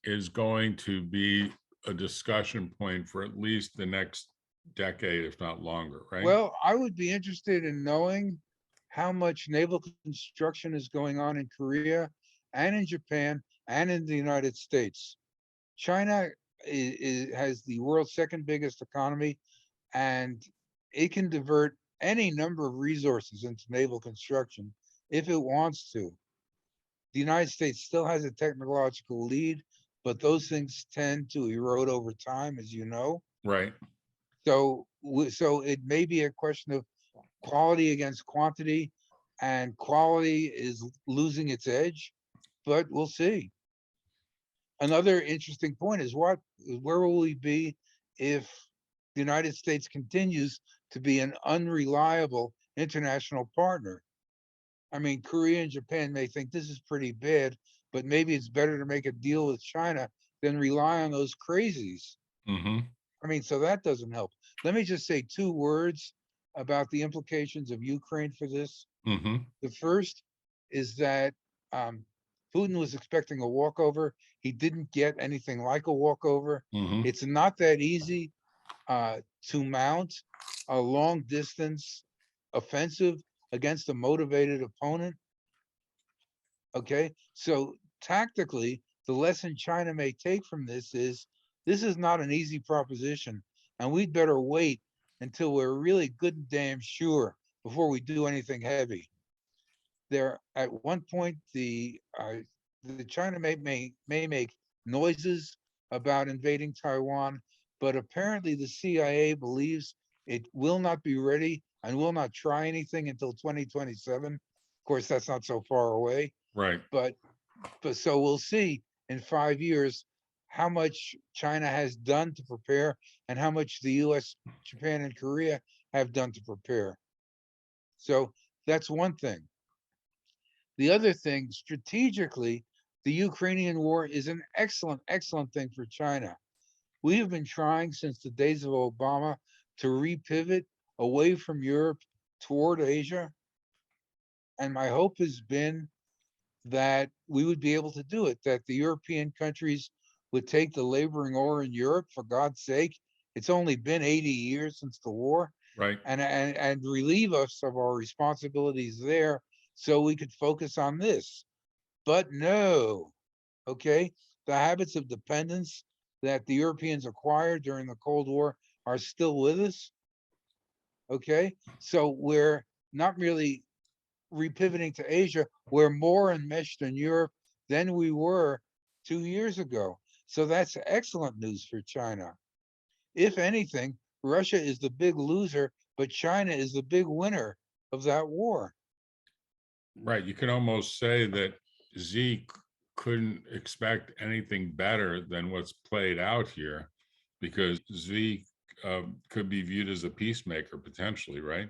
is going to be a discussion point for at least the next decade, if not longer, right? Well, I would be interested in knowing how much naval construction is going on in Korea and in Japan and in the United States. China has the world's second biggest economy, and it can divert any number of resources into naval construction if it wants to. The United States still has a technological lead, but those things tend to erode over time, as you know. Right. So it may be a question of quality against quantity, and quality is losing its edge, but we'll see. Another interesting point is where will we be if the United States continues to be an unreliable international partner? I mean, Korea and Japan may think this is pretty bad, but maybe it's better to make a deal with China than rely on those crazies. Hmm. I mean, so that doesn't help. Let me just say two words about the implications of Ukraine for this. Hmm. The first is that um, Putin was expecting a walkover. He didn't get anything like a walkover. Hmm. It's not that easy to mount a long distance offensive against a motivated opponent. Okay. So tactically, the lesson China may take from this is not an easy proposition. And we'd better wait until we're really good and damn sure before we do anything heavy. There, at one point, the China may make noises about invading Taiwan, but apparently the CIA believes it will not be ready and will not try anything until 2027. Of course, that's not so far away, Right. but so we'll see in 5 years how much China has done to prepare and how much the US, Japan, and Korea have done to prepare. So that's one thing. The other thing, strategically, the Ukrainian war is an excellent thing for China. We have been trying since the days of Obama to repivot away from Europe toward Asia. And my hope has been that we would be able to do it, that the European countries would take the laboring oar in Europe, for God's sake. It's only been 80 years since the war, Right. and relieve us of our responsibilities there so we could focus on this. But no, okay, the habits of dependence that the Europeans acquired during the Cold War are still with us. Okay, so we're not really repivoting to Asia, we're more enmeshed in Europe than we were 2 years ago. So that's excellent news for China. If anything, Russia is the big loser, but China is the big winner of that war. Right. You can almost say that Z couldn't expect anything better than what's played out here, because Z could be viewed as a peacemaker potentially, right?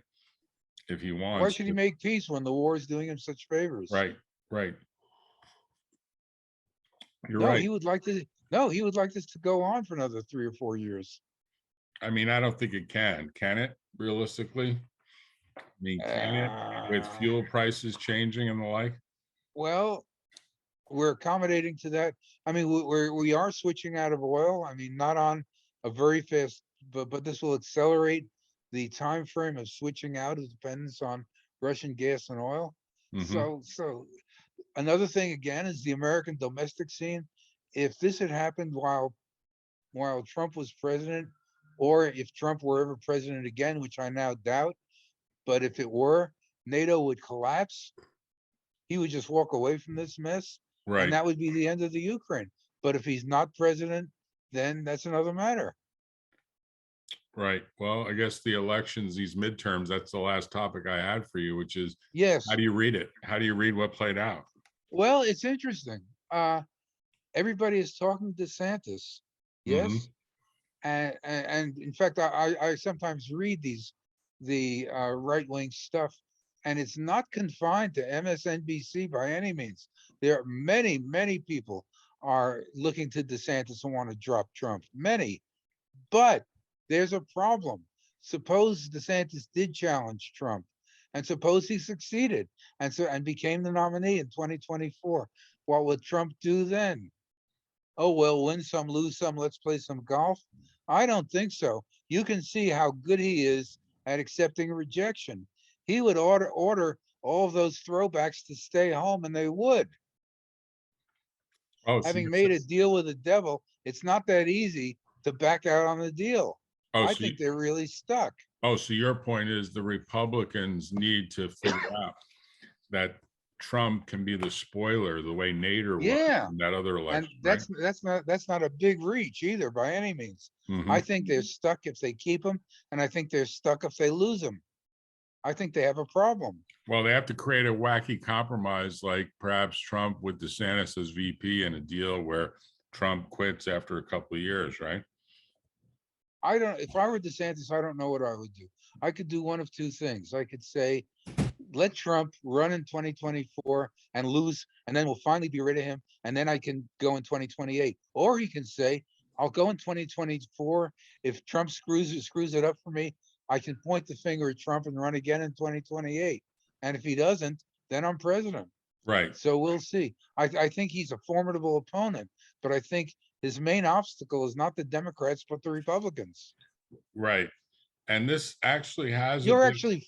If he Why wants should he to. make peace when the war is doing him such favors? Right. Right. You're No, right. he would like to. No, he would like this to go on for another 3 or 4 years. I mean, I don't think it can it, realistically? I mean, can it, with Uh, fuel prices changing and the like? well, we're accommodating to that. I mean, we are switching out of oil. I mean, not on a very fast, but this will accelerate the time frame of switching out of dependence on Russian gas and oil. Hmm. So another thing again is the American domestic scene. If this had happened while Trump was president, or if Trump were ever president again, which I now doubt, but if it were, NATO would collapse. He would just walk away from this mess, and Right, that would be the end of the Ukraine. But if he's not president, then that's another matter. right. Well, I guess the elections, these midterms, that's the last topic I had for you, which is how Yes. do you read it? How do you read what played out? Well, it's interesting. Everybody is talking to DeSantis. Hmm. Yes. And in fact, I sometimes read the right wing stuff, and it's not confined to MSNBC by any means. There are many people are looking to DeSantis and want to drop Trump. Many, but there's a problem. Suppose DeSantis did challenge Trump, and suppose he succeeded, and became the nominee in 2024. What would Trump do then? Oh, well, win some, lose some, let's play some golf. I don't think so. You can see how good he is at accepting rejection. He would order all of those throwbacks to stay home, and they would. Oh, so Having you're, made a deal with the devil, it's not that easy to back out on the deal. oh, I so think they're really stuck. so your point is the Republicans need to figure out that Trump can be the spoiler the way Nader was Yeah, in that other and election, right? that's not a big reach either by any means. I Hmm. think they're stuck if they keep him, and I think they're stuck if they lose him. I think they have a problem. Well, they have to create a wacky compromise, like perhaps Trump with DeSantis as VP and a deal where Trump quits after a couple of years, right? I don't, if I were DeSantis, I don't know what I would do. I could do one of two things. I could say, let Trump run in 2024 and lose, and then we'll finally be rid of him, and then I can go in 2028. Or he can say, I'll go in 2024. If Trump screws it up for me, I can point the finger at Trump and run again in 2028. And if he doesn't, then I'm president. Right, So we'll see. I think he's a formidable opponent, but I think his main obstacle is not the Democrats, but the Republicans. right. And this actually has a You're big, actually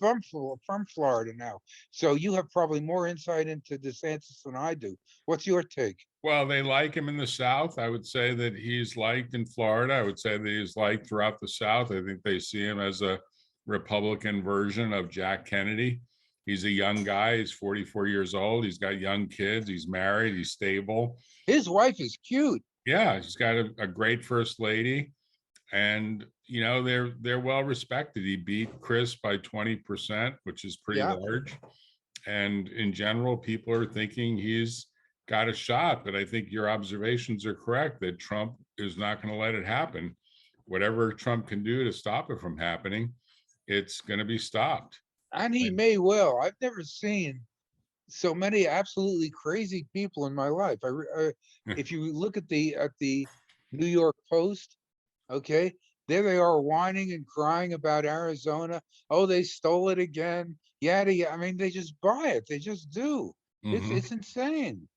from Florida now, so you have probably more insight into DeSantis than I do. What's your take? well, they like him in the South. I would say that he's liked in Florida. I would say that he's liked throughout the South. I think they see him as a Republican version of Jack Kennedy. He's a young guy. He's 44 years old. He's got young kids. He's married. He's stable. His wife is cute. Yeah, he's got a great first lady, and they're well respected. He beat Chris by 20%, which is pretty Yeah, large. And in general, people are thinking he's got a shot. But I think your observations are correct that Trump is not going to let it happen. Whatever Trump can do to stop it from happening, it's going to be stopped. and he And may well. I've never seen so many absolutely crazy people in my life. If you look at the New York Post, okay, there they are whining and crying about Arizona. Oh, they stole it again. Yada yada. I mean, they just buy it. They just do. Mhm. It's insane.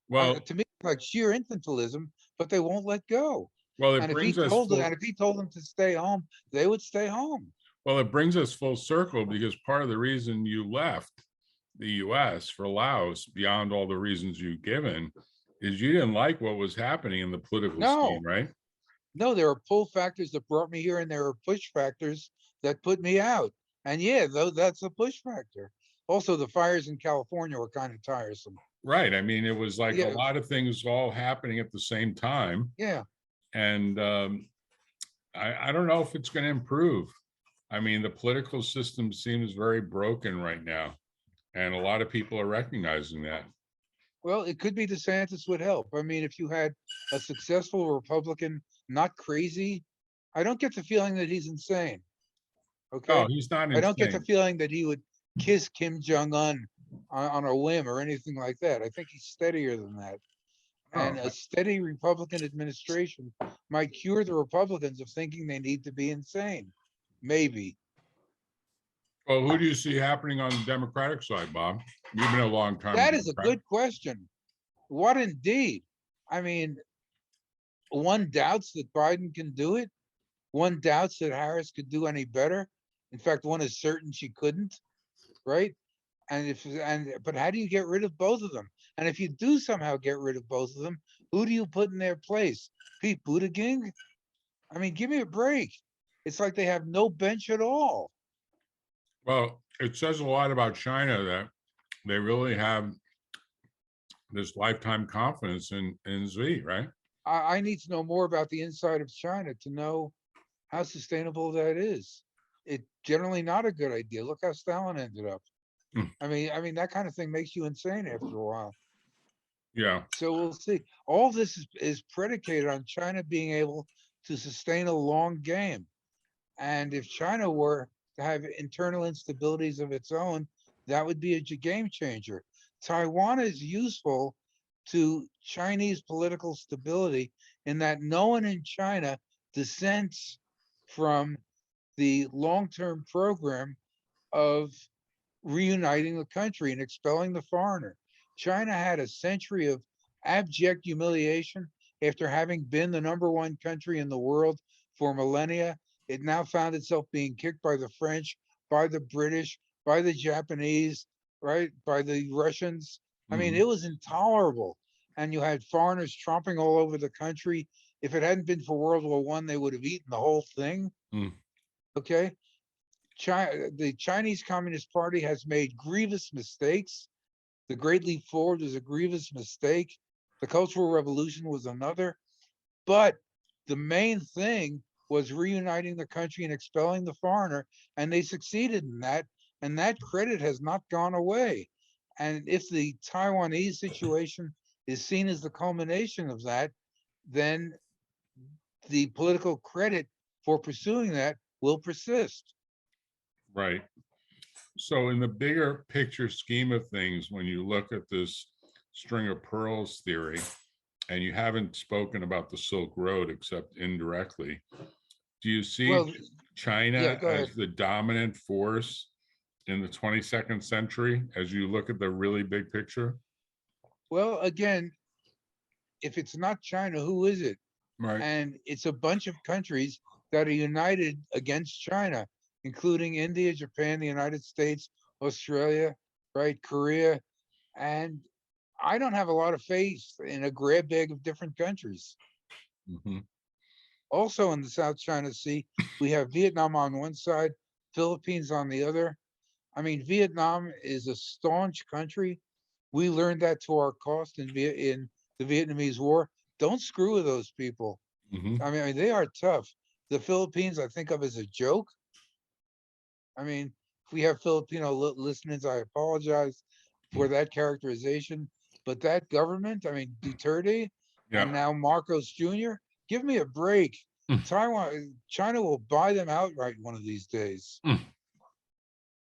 Well, To me, it's like sheer infantilism, but they won't let go. it brings us And if he told them to stay home, they would stay home. it brings us full circle because part of the reason you left the US for Laos, beyond all the reasons you've given, is you didn't like what was happening in the political scene, No, right? no, there are pull factors that brought me here, and there are push factors that put me out. And yeah, though that's a push factor. Also, the fires in California were kind of tiresome. Right. I mean, it was like a Yeah, lot of things all happening at the same time. yeah. And I don't know if it's going to improve. I mean, the political system seems very broken right now. And a lot of people are recognizing that. Well, it could be DeSantis would help. I mean, if you had a successful Republican, not crazy, I don't get the feeling that he's insane. No, Okay, he's not I don't get the insane. feeling that he would kiss Kim Jong Un on a whim or anything like that. I think he's steadier than that. Oh, And a steady Republican administration might cure the Republicans of thinking they need to be insane. Maybe. Well, who do you see happening on the Democratic side, Bob? You've been a long time That is a Democrat. good question. What indeed? I mean, one doubts that Biden can do it. One doubts that Harris could do any better. In fact, one is certain she couldn't, right? But how do you get rid of both of them? And if you do somehow get rid of both of them, who do you put in their place? Pete Buttigieg? I mean, give me a break. It's like they have no bench at all. Well, it says a lot about China that they really have this lifetime confidence in Z, right? I need to know more about the inside of China to know how sustainable that is. It's generally not a good idea. Look how Stalin ended up. Hmm. I mean that kind of thing makes you insane after a while. Yeah. So we'll see. All this is predicated on China being able to sustain a long game. And if China were to have internal instabilities of its own, that would be a game changer. Taiwan is useful to Chinese political stability in that no one in China dissents from the long-term program of reuniting the country and expelling the foreigner. China had a century of abject humiliation after having been the #1 country in the world for millennia. It now found itself being kicked by the French, by the British, by the Japanese, right? By the Russians. I mean, Mhm. it was intolerable. And you had foreigners tromping all over the country. If it hadn't been for World War I, they would have eaten the whole thing. Mm. Okay. The Chinese Communist Party has made grievous mistakes. The Great Leap Forward was a grievous mistake. The Cultural Revolution was another. But the main thing was reuniting the country and expelling the foreigner, and they succeeded in that. And that credit has not gone away. And if the Taiwanese situation is seen as the culmination of that, then the political credit for pursuing that will persist. Right. So in the bigger picture scheme of things, when you look at this string of pearls theory, and you haven't spoken about the Silk Road except indirectly, do you see Well, yeah, China go as ahead. the dominant force in the 22nd century as you look at the really big picture? Well, again, if it's not China, who is it? Right. And it's a bunch of countries that are united against China, including India, Japan, the United States, Australia, right, Korea. And I don't have a lot of faith in a grab bag of different countries. Mhm. Also in the South China Sea, we have Vietnam on one side, Philippines on the other. I mean, Vietnam is a staunch country. We learned that to our cost in the Vietnamese War. Don't screw with those people. Mhm. I mean, they are tough. The Philippines, I think of as a joke. I mean, if we have Filipino listeners, I apologize for that characterization. But that government, I mean, Duterte Yeah. and now Marcos Jr., give me a break. Mm. China will buy them outright one of these days. Mm.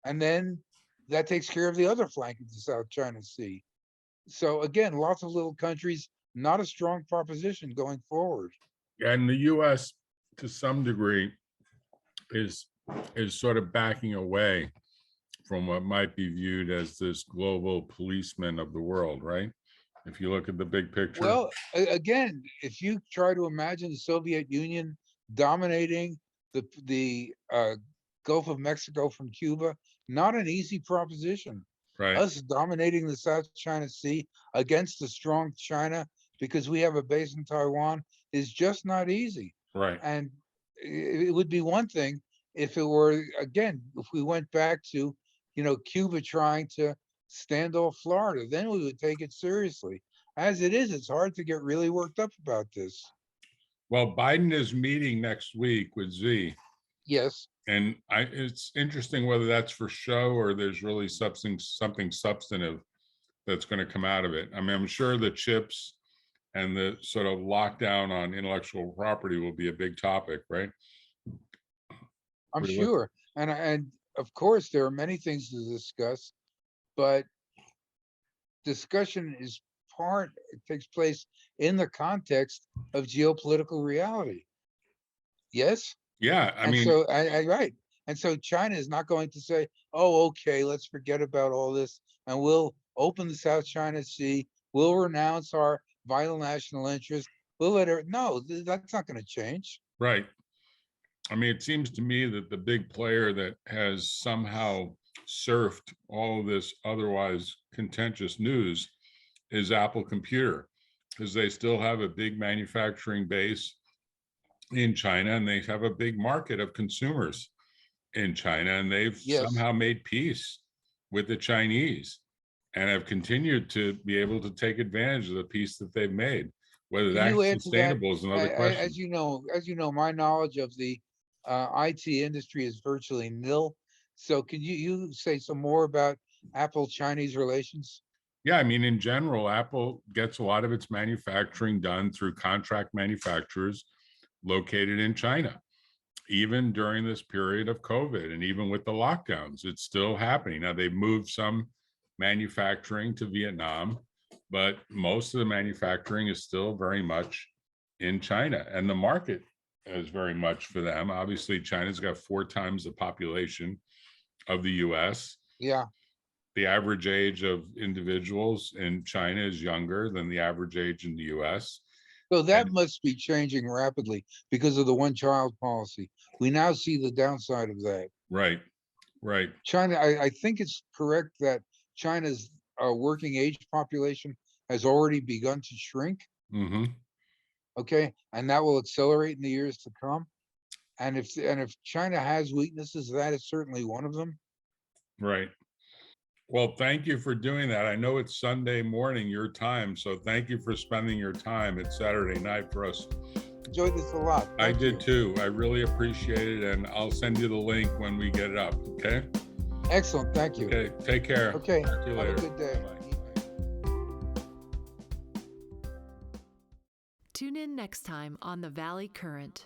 And then that takes care of the other flank of the South China Sea. So again, lots of little countries, not a strong proposition going forward. And the US to some degree is sort of backing away from what might be viewed as this global policeman of the world, right? If you look at the big picture. Well, again, if you try to imagine the Soviet Union dominating the Gulf of Mexico from Cuba, not an easy proposition. Right. Us dominating the South China Sea against a strong China because we have a base in Taiwan is just not easy. Right. And it would be one thing if it were, again, if we went back to, Cuba trying to stand off Florida, then we would take it seriously. As it is, it's hard to get really worked up about this. Well, Biden is meeting next week with Z. Yes. And it's interesting whether that's for show or there's really something substantive that's going to come out of it. I mean, I'm sure the chips and the sort of lockdown on intellectual property will be a big topic, right? I'm sure. And of course, there are many things to discuss, but discussion is it takes place in the context of geopolitical reality. Yes. Yeah, I And mean, so, right. And so China is not going to say, oh, okay, let's forget about all this and we'll open the South China Sea. We'll renounce our vital national interest. We'll let her, no, that's not going to change. Right. I mean, it seems to me that the big player that has somehow surfed all of this otherwise contentious news is Apple Computer, because they still have a big manufacturing base in China and they have a big market of consumers in China, and they've Yes. somehow made peace with the Chinese and have continued to be able to take advantage of the peace that they've made. Whether Can you that's add to that? sustainable is another question. As you know, my knowledge of the IT industry is virtually nil. So can you say some more about Apple-Chinese relations? Yeah, I mean, in general, Apple gets a lot of its manufacturing done through contract manufacturers located in China. Even during this period of COVID and even with the lockdowns, it's still happening. Now, they've moved some manufacturing to Vietnam, but most of the manufacturing is still very much in China. And the market is very much for them. Obviously, China's got 4 times the population of the US. Yeah. The average age of individuals in China is younger than the average age in the US. So that And must be changing rapidly because of the one-child policy. We now see the downside of that. right, right. China, I think it's correct that China's working age population has already begun to shrink. Hmm. Okay, and that will accelerate in the years to come. And if China has weaknesses, that is certainly one of them. Right. Well, thank you for doing that. I know it's Sunday morning, your time, so thank you for spending your time. It's Saturday night for us. Enjoyed this a lot. I Thank did you. too. I really appreciate it, and I'll send you the link when we get it up. Okay. Excellent. Thank you. Okay. Take care. Okay. Talk to you Have later. a good day. Bye. Tune in next time on The Valley Current.